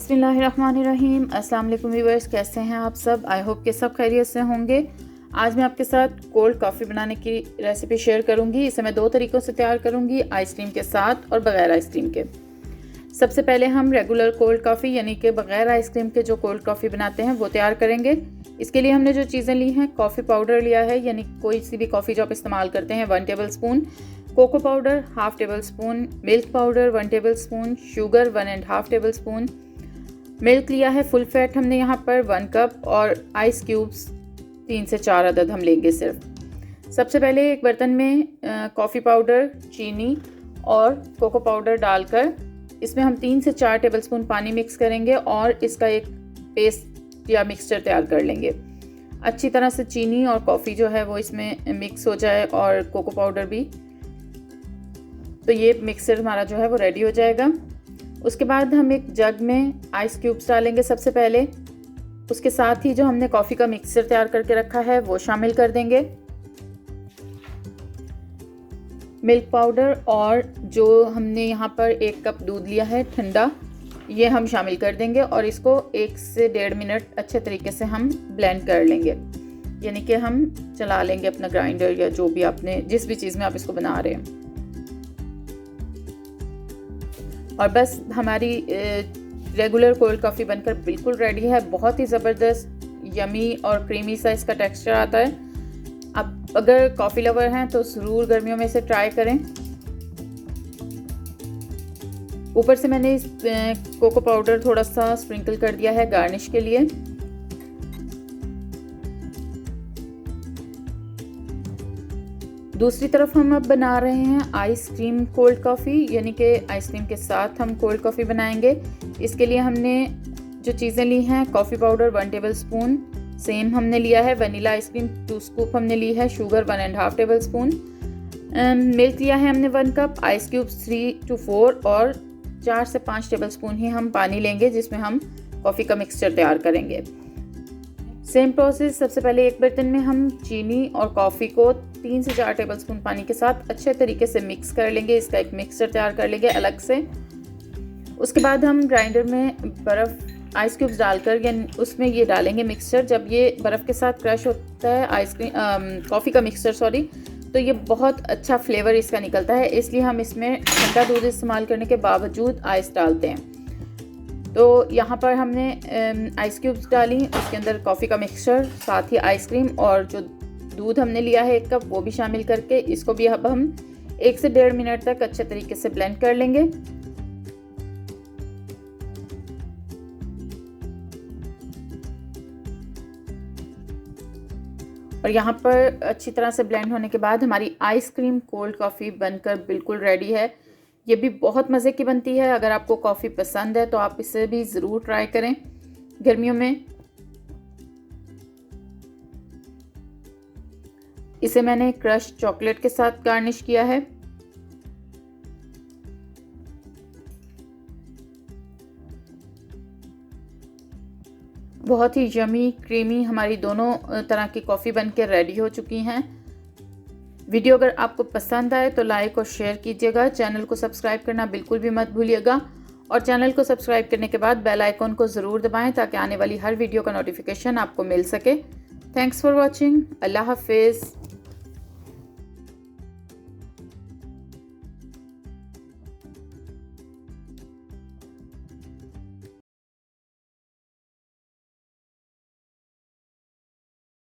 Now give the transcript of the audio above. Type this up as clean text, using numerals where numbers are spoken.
बिस्मिल्लाहिर्रहमानिर्रहीम। अस्सलाम वालेकुम व्यूअर्स, कैसे हैं आप सब? आई होप कि सब खैरियत से होंगे। आज मैं आपके साथ कोल्ड कॉफ़ी बनाने की रेसिपी शेयर करूंगी। इसे मैं 2 तरीक़ों से तैयार करूंगी, आइसक्रीम के साथ और बग़ैर आइसक्रीम के। सबसे पहले हम रेगुलर कोल्ड कॉफ़ी यानी कि बग़ैर आइसक्रीम के जो कोल्ड कॉफ़ी बनाते हैं वो तैयार करेंगे। इसके लिए हमने जो चीज़ें ली हैं, कॉफ़ी पाउडर लिया है, यानी कोई सी भी कॉफ़ी जो आप इस्तेमाल करते हैं 1 tablespoon, cocoa powder 1/2 tablespoon, milk powder 1 tablespoon, sugar 1.5 tablespoon, milk लिया है फुल फैट हमने यहाँ पर 1 कप, और आइस क्यूब्स 3 से 4 अदद हम लेंगे सिर्फ। सबसे पहले एक बर्तन में कॉफ़ी पाउडर, चीनी और कोको पाउडर डालकर इसमें हम 3 से 4 टेबल स्पून पानी मिक्स करेंगे और इसका एक पेस्ट या मिक्सचर तैयार कर लेंगे। अच्छी तरह से चीनी और कॉफ़ी जो है वो इसमें मिक्स हो जाए और कोको पाउडर भी, तो ये मिक्सचर हमारा जो है वो रेडी हो जाएगा। उसके बाद हम एक जग में आइस क्यूब्स डालेंगे सबसे पहले। उसके साथ ही जो हमने कॉफ़ी का मिक्सचर तैयार करके रखा है वो शामिल कर देंगे। मिल्क पाउडर और जो हमने यहाँ पर 1 कप दूध लिया है ठंडा, ये हम शामिल कर देंगे और इसको 1 से 1.5 मिनट अच्छे तरीके से हम ब्लेंड कर लेंगे, यानी कि हम चला लेंगे अपना ग्राइंडर या जो भी आपने जिस भी चीज़ में आप इसको बना रहे हैं। और बस हमारी रेगुलर कोल्ड कॉफ़ी बनकर बिल्कुल रेडी है। बहुत ही ज़बरदस्त यमी और क्रीमी सा इसका टेक्सचर आता है। आप अगर कॉफ़ी लवर हैं तो ज़रूर गर्मियों में इसे ट्राई करें। ऊपर से मैंने इस कोको पाउडर थोड़ा सा स्प्रिंकल कर दिया है गार्निश के लिए। दूसरी तरफ हम अब बना रहे हैं आइसक्रीम कोल्ड कॉफ़ी, यानी कि आइसक्रीम के साथ हम कोल्ड कॉफ़ी बनाएंगे। इसके लिए हमने जो चीज़ें ली हैं, coffee powder 1 table spoon same हमने लिया है, वनीला आइसक्रीम 2 स्कूप हमने ली है, शुगर 1.5 टेबल स्पून, मिल्क लिया है हमने 1 कप, आइस क्यूब्स 3 to 4 और 4 से 5 टेबल स्पून ही हम पानी लेंगे जिसमें हम कॉफ़ी का मिक्सचर तैयार करेंगे। Same process. सबसे पहले एक बर्तन में हम चीनी और कॉफ़ी को 3 से 4 टेबल स्पून पानी के साथ अच्छे तरीके से मिक्स कर लेंगे। इसका एक मिक्सचर तैयार कर लेंगे अलग से। उसके बाद हम ग्राइंडर में बर्फ़ आइस क्यूब्स डालकर या उसमें ये डालेंगे मिक्सचर। जब ये बर्फ़ के साथ क्रश होता है कॉफ़ी का मिक्सचर तो ये बहुत अच्छा फ्लेवर इसका निकलता है। इसलिए हम इसमें ठंडा दूध इस्तेमाल करने के बावजूद आइस डालते हैं। तो यहाँ पर हमने आइस क्यूब्स डाली, उसके अंदर कॉफ़ी का मिक्सचर, साथ ही आइसक्रीम और जो दूध हमने लिया है 1 कप वो भी शामिल करके इसको भी अब हम 1 से 1.5 मिनट तक अच्छे तरीके से ब्लेंड कर लेंगे। और यहाँ पर अच्छी तरह से ब्लेंड होने के बाद हमारी आइसक्रीम कोल्ड कॉफ़ी बनकर बिल्कुल रेडी है। ये भी बहुत मज़े की बनती है। अगर आपको कॉफ़ी पसंद है तो आप इसे भी ज़रूर ट्राई करें गर्मियों में। इसे मैंने क्रश चॉकलेट के साथ गार्निश किया है। बहुत ही यमी क्रीमी हमारी दोनों तरह की कॉफ़ी बनकर रेडी हो चुकी हैं। वीडियो अगर आपको पसंद आए तो लाइक और शेयर कीजिएगा। चैनल को सब्सक्राइब करना बिल्कुल भी मत भूलिएगा और चैनल को सब्सक्राइब करने के बाद बेल आइकॉन को ज़रूर दबाएं ताकि आने वाली हर वीडियो का नोटिफिकेशन आपको मिल सके। Thanks for watching. अल्लाह हाफिज़।